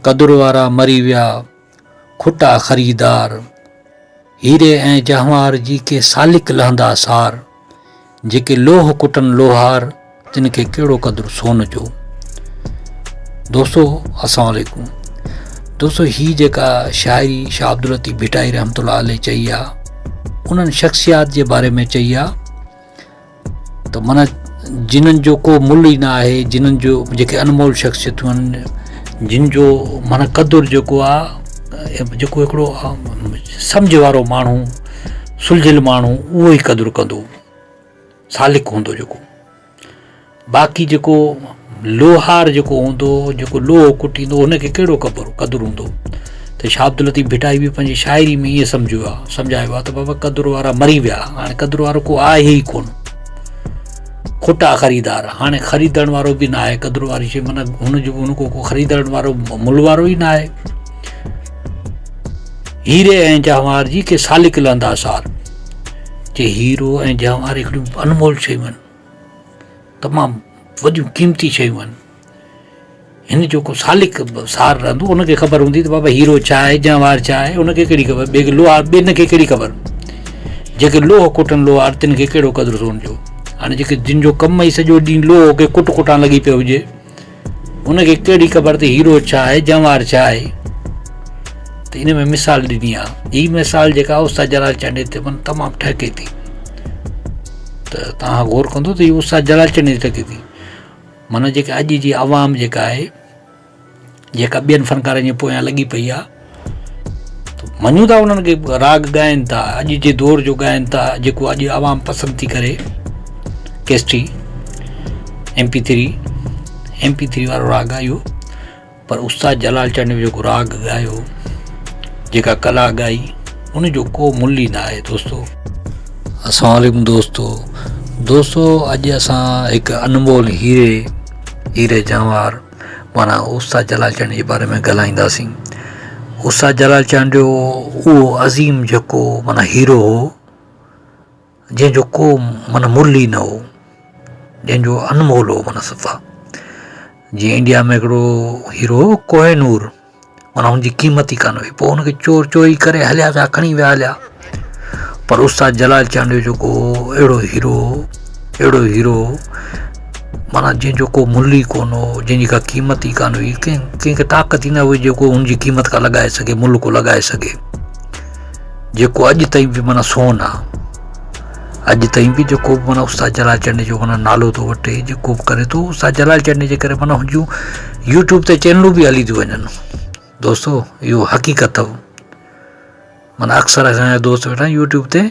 कदुर वारा मरी विया खुटा ख़रीदार, हीरे ऐं जवाहर जी के सालिक लहंदा सार, जेके लोह कुटन लोहार तिनखे कहिड़ो क़दुरु सोन जो। दोस्तों अस्सलाम वालेकुम। दोस्तों ही जेका शाइरी शाह अब्दुल लतीफ़ भिटाई रहमतुल्लाह अलैह चई आहे, उन्हनि शख़्सियात जे बारे में चई आहे त माना जिन्हनि जो को मुल्ह ई न आहे, जिन्हनि जो जेके अनमोल शख़्सियतूं आहिनि, जिन जो माना क़दुरु जेको आहे, जेको हिकिड़ो सम्झ वारो माण्हू, सुलझियल माण्हू उहो ई क़दुरु कंदो, सालिक हूंदो। जेको बाक़ी जेको लोहार जेको हूंदो, जेको लोहो कुटींदो, हुनखे कहिड़ो क़दुरु हूंदो। त शाह अब्दुल लतीफ़ भिटाई बि पंहिंजी शाइरी में ईअं सम्झायो आहे त बाबा क़दुरु वारा मरी विया, हाणे क़दुरु वारो को आहे ई कोन। खुटा ख़रीदार, हाणे ख़रीदण वारो बि न आहे क़दुरु वारी शइ, माना हुनको को ख़रीदण वारो मुल्ह वारो ई न आहे। हीरे ऐं जवाहर जी के सालिक लहंदा सार, जे हीरो ऐं जवाहर हिकिड़ियूं अनमोल शयूं आहिनि, तमामु वॾियूं क़ीमती शयूं आहिनि। हिन जो को सालिक सार रहंदो, उनखे ख़बर हूंदी त बाबा हीरो छा आहे, जवाहर छा आहे, उनखे कहिड़ी ख़बर। ॿिए लोहार, ॿियनि खे कहिड़ी ख़बर। जेके लोह कुटनि लोहार तिनखे कहिड़ो क़दुरु सोन जो। हाणे जेके जिन जो कमु ई सॼो ॾींहुं लोह खे कुटां लॻी पियो हुजे, उनखे कहिड़ी ख़बर त हीरो छा आहे, जवाहर छा आहे। त इन में मिसाल ॾिनी आहे। हीअ मिसाल जेका उस्ताद जलाल चांडे ते माना तमामु ठहके थी, त तव्हां गौर कंदो त इहो उस्ताद जलाल चांडे ते ठहके थी। माना जेके अॼु जी आवाम जेका आहे, जेका ॿियनि फ़नकारनि जे पोयां लॻी पई आहे, त मञूं था उन्हनि खे राग ॻाइनि था, अॼु जे दौर जो ॻाइनि था, जेको अॼु आवाम पसंदि थी करे, केस्टी MP3 वारो राग आहे इहो। पर उस्ताद जलाल चांडे जेको राग ॻायो, जेका कला ॻाई, उनजो को मुल्ह ई न आहे। दोस्तों अस्सलाम वालेकुम। दोस्तों अॼु असां हिकु अनमोल हीरे जवाहर माना उस्ताद जलाल चांडे जे बारे में ॻाल्हाईंदासीं। उस्ताद जलाल चांडे उहो अज़ीम जेको माना हीरो हो, जंहिंजो को माना मुल्ह ई न हो, जंहिंजो अनमोल हो माना सफ़ा। जीअं इंडिया में हिकिड़ो हीरो हो कोहिनूर, माना हुनजी क़ीमत ई कान हुई, पोइ हुनखे चोरी करे हलिया विया, खणी विया हलिया। पर उस्ताद जलाल चांडे जेको अहिड़ो हीरो माना जंहिंजो को मुल्ह ई कोन हो, जंहिंजी का क़ीमत ई कान हुई, कंहिंखे ताक़त ई न हुई जेको हुनजी क़ीमत का लॻाए सघे, मुल्ह को लॻाए सघे। जेको अॼु ताईं बि माना सोन आहे, अॼु ताईं बि जेको माना उस्ताद जलाल चांडे जो माना नालो थो वठे, जेको बि करे थो उस्ताद जलाल चांडे जे करे माना हुनजूं यूट्यूब ते चैनलूं बि हली थियूं वञनि। दोस्तों इहो हक़ीक़त अथव। माना अक्सर असांजा दोस्त वेठा यूट्यूब ते,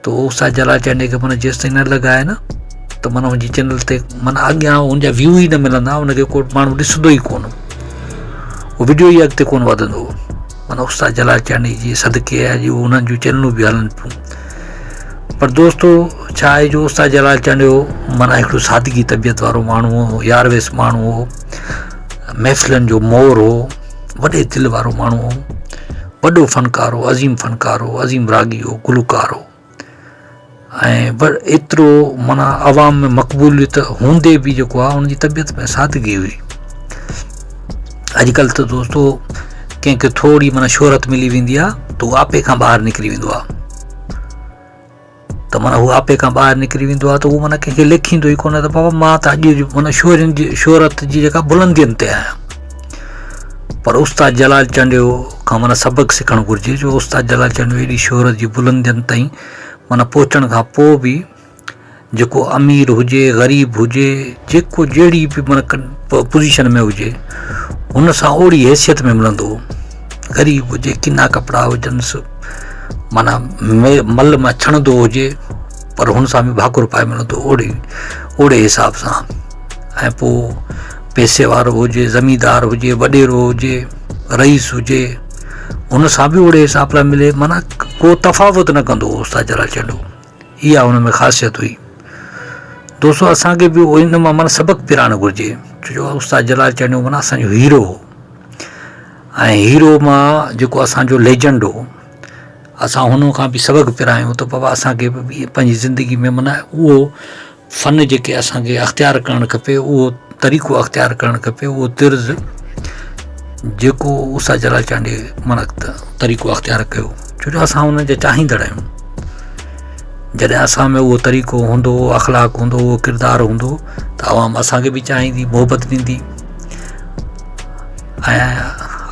त उस्ताद जलाल चांडे खे माना जेसि ताईं न लॻाए न, त माना हुनजी चैनल ते माना अॻियां हुनजा व्यू ई न मिलंदा, हुनखे को माण्हू ॾिसंदो ई कोन, उहो वीडियो ई अॻिते कोन वधंदो। माना उस्ताद जलाल चांडे जी सदके अॼु उन्हनि जूं चैनलूं बि हलनि पियूं। पर दोस्तों छा आहे, जो उस्ताद जलाल चांडे माना हिकिड़ो सादगी तबियत वारो माण्हू हो, यारवेस माण्हू हो, महफ़िलनि जो मोर हो, वॾे दिलि वारो माण्हू हो, वॾो फ़नकार हो, अज़ीम रागी हो, गुलकार हो। ऐं पर एतिरो माना आवाम में मक़बूलियत हूंदे बि जेको आहे हुनजी तबियत में सादगी हुई। अॼुकल्ह त दोस्तों कंहिंखे थोरी माना शोहरत मिली वेंदी आहे त उहो आपे खां ॿाहिरि निकिरी वेंदो आहे, त माना उहो आपे खां ॿाहिरि निकिरी वेंदो आहे, त उहो माना कंहिंखे लेखींदो ई कोन त बाबा मां त अॼु माना शोहरत जी जेका बुलंदियुनि ते आहियां। पर उस्ताद जलाल चांडे खां माना सबक़ु सिखणु घुरिजे, जो उस्ताद जलाल चांडे एॾी शोहरत जी बुलंदियुनि ताईं माना पहुचण खां पोइ बि जेको अमीर हुजे, ग़रीब हुजे, जेको जहिड़ी बि माना पोज़ीशन में हुजे, हुन सां ओड़ी हैसियत में मिलंदो। ग़रीब हुजे, किना कपिड़ा हुजनिसि, माना मल मां छणंदो हुजे, पर हुन सां बि भाकुर पाए मिलंदो ओड़े हिसाब सां। ऐं पोइ पैसे वारो हुजे, ज़मींदार हुजे, वॾेरो हुजे, रईस हुजे, हुन सां बि ओड़े हिसाब सां मिले, माना को तफ़ावत न कंदो उस्ताद जलाल चांडे। इहा हुन में ख़ासियत हुई। दोस्तों असांखे बि हिन मां माना सबक़ु पिराइणु घुरिजे, छो जो उस्ताद जलाल चांडे माना असांजो हीरो हो, ऐं हीरो मां जेको असांजो लेजेंड हो, असां हुन खां बि सबक़ु पिरायूं त बाबा असांखे बि पंहिंजी ज़िंदगी में माना उहो फ़न जेके असांखे अख़्तियार करणु खपे, उहो तरीक़ो अख़्तियार करणु खपे, उहो तर्ज़ जेको उस्ताद जलाल चांडी माना तरीक़ो अख़्तियार कयो, छो जो असां हुन जा चाहींदड़ आहियूं। जॾहिं असां में उहो तरीक़ो हूंदो, अख़लाक हूंदो, उहो किरदारु हूंदो त आवाम असांखे बि चाहींदी, मोहबत ॾींदी। ऐं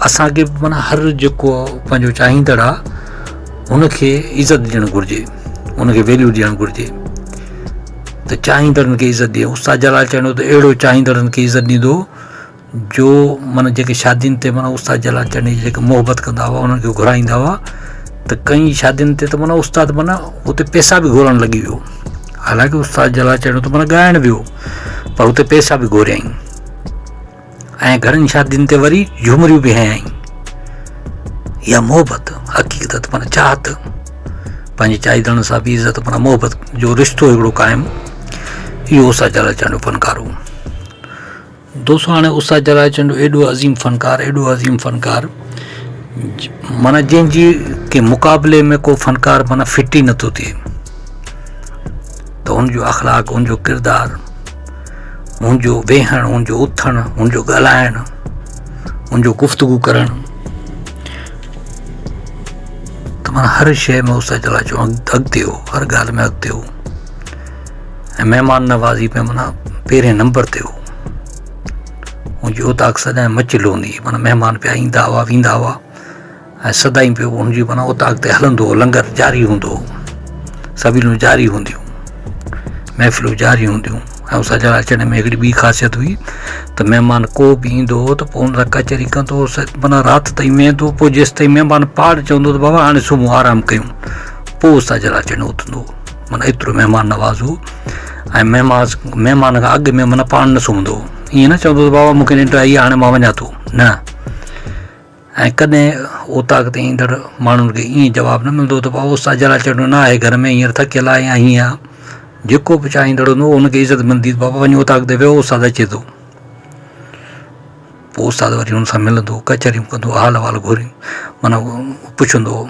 असांखे बि माना हर जेको पंहिंजो चाहींदड़ आहे हुनखे इज़त ॾियणु घुरिजे, हुनखे वैल्यू ॾियणु घुरिजे। त चाहींदड़नि खे इज़त ॾिए। उस्ताद जलाल चांडो त अहिड़ो चाहींदड़नि खे इज़त ॾींदो जो माना जेके शादियुनि ते माना उस्ताद जलाल चांडी जेके मोहबत कंदा हुआ, उन्हनि खे घुराईंदा हुआ। त कई शादियुनि ते त माना उस्ताद माना हुते पैसा बि घुरणु लॻी वियो। हालांकि उस्ताद जलाल चांडो त माना ॻाइणु वियो, पर हुते पैसा बि घुरियईं। ऐं घणनि शादियुनि ते वरी झूमरियूं बि हयाईं। इहा मोहबत, हक़ीक़त माना चाहत, पंहिंजे चाहींदड़नि सां बि इज़त माना मोहबत जो रिश्तो हिकिड़ो क़ाइमु, इहो उस्ताद जलाल चांडो फ़नकार हो। दोस्तों हाणे उस्ताद जलाल चांडो एॾो अज़ीम फ़नकार माना जंहिंजी के मुक़ाबले में को फ़नकार माना फिट ई नथो थिए। त हुनजो अख़लाक, हुनजो किरदारु, हुनजो वेहणु, हुनजो उथणु, हुनजो ॻाल्हाइणु, हुनजो गुफ़्तगू करणु, त माना हर शइ में उस्ताद जलाल जो अॻिते हो, हर ॻाल्हि में अॻिते हो। ऐं महिमान नवाज़ी में माना पहिरें नंबर ते हो। हुनजी ओताक सदाईं मचियलु हूंदी, माना महिमान पिया ईंदा हुआ, वेंदा हुआ, ऐं सदाईं पियो हुनजी माना ओताक ते हलंदो हो, लंगर जारी हूंदो हो, सभीलूं जारी हूंदियूं, महफ़िलूं जारी हूंदियूं। ऐं उस्ताद जलाल चांडे में हिकिड़ी ॿी ख़ासियत हुई त महिमान को बि ईंदो हो त पोइ हुन सां कचहरी कंदो, माना राति ताईं वेहंदो। पोइ जेसि ताईं महिमान पाड़ चवंदो त बाबा हाणे सुम्हूं, आराम कयूं, पोइ उस्ताद जलाल चांडो उथंदो। माना एतिरो महिमान नवाज़ हो। ऐं महिमान खां अॻु में माना पाण न सुम्हंदो, ईअं न चवंदो त बाबा मूंखे निंड आई, हाणे मां वञा थो, न। ऐं कॾहिं ओताक ते ईंदड़ माण्हुनि खे ईअं जवाबु न मिलंदो त बाबा उस्ताद जलाल चांडो न आहे घर में, हींअर थकियलु आहे या हीअं आहे। जेको बि चाहींदड़ हूंदो हुनखे इज़त मिलंदी, बाबा वञी ओताक ते वियो, उस्ताद अचे थो। पोइ उस्ताद वरी हुन सां मिलंदो, कचहरियूं कंदो, हाल वाल घुरियूं माना पुछंदो।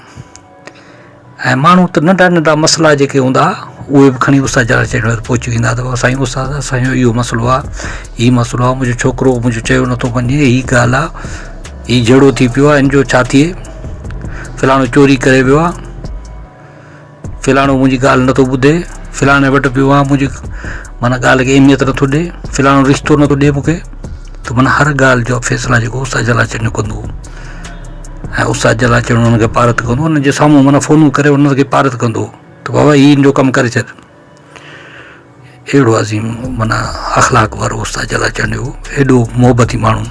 ऐं माण्हू त नंढा नंढा मसइला जेके हूंदा उहे बि खणी उस्ताद जलाल चांडो वटि पहुची वेंदा त साईं उस्ताद असांजो इहो मसइलो आहे, हीउ मसइलो आहे, मुंहिंजो छोकिरो मुंहिंजो चयो नथो वञे, हीअ ॻाल्हि आहे, हीउ जहिड़ो थी पियो आहे, हिन जो छा थिए, फलाणो चोरी करे वियो आहे, फलाणो मुंहिंजी ॻाल्हि नथो ॿुधे, फलाणे वटि पियो आहे, मुंहिंजी माना ॻाल्हि खे अहमियत नथो ॾिए, फलाणो रिश्तो नथो ॾिए मूंखे। त माना हर ॻाल्हि जो फ़ैसिला जेको उस्ताद जलाल चांडो कंदो हो। ऐं उस्ताद जलाल चांडो हुनखे पारत कंदो, हुनजे साम्हूं माना फ़ोनूं करे हुनखे पारत कंदो त बाबा हीउ हिन जो कमु करे छॾ। अहिड़ो अज़ीम माना अख़लाक वारो उस्ताद जलाल चांडो हो, एॾो मोहबती माण्हू।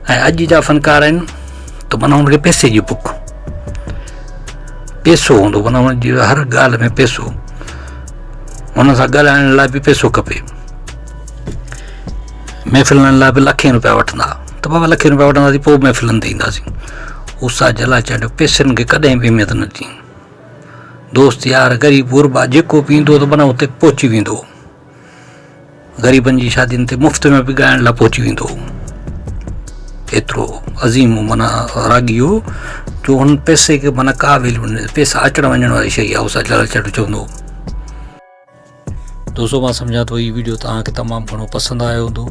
ऐं अॼु जा फ़नकार आहिनि त माना हुनखे पैसे जी बुख, पैसो हूंदो, माना हुनजी हर ॻाल्हि में पैसो, हुन सां ॻाल्हाइण लाइ बि पैसो खपे। महफ़िलनि लाइ बि लखें रुपया वठंदा, त बाबा लखें रुपया वठंदासीं, पोइ महफ़िलनि ते ईंदासीं। उस्ताद जलाल चांडो पैसनि खे कॾहिं बि अहमियत न ॾिनी। दोस्त यार, ग़रीब गुरबा जेको बि ईंदो त माना हुते पहुची वेंदो, ग़रीबनि जी शादियुनि ते मुफ़्त में बि ॻाइण लाइ पहुची वेंदो। एतिरो अज़ीम माना रागी हो जो हुन पैसे खे माना का वैल्यू न, पैसा अचण वञण वारी शइ आहे, उस्ताद जलाल चांडो चवंदो। दोस्तों मां सम्झां थो हीअ वीडियो तव्हांखे तमामु घणो पसंदि आयो हूंदो।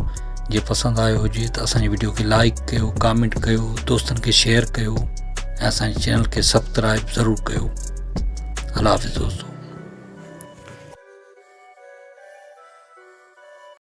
जे पसंदि आयो हुजे त असांजी वीडियो खे लाइक कयो, कमेंट कयो, दोस्तनि खे शेयर कयो, ऐं असांजे चैनल खे सब्सक्राइब ज़रूरु कयो। अल्लाह हाफ़िज़ दोस्तों।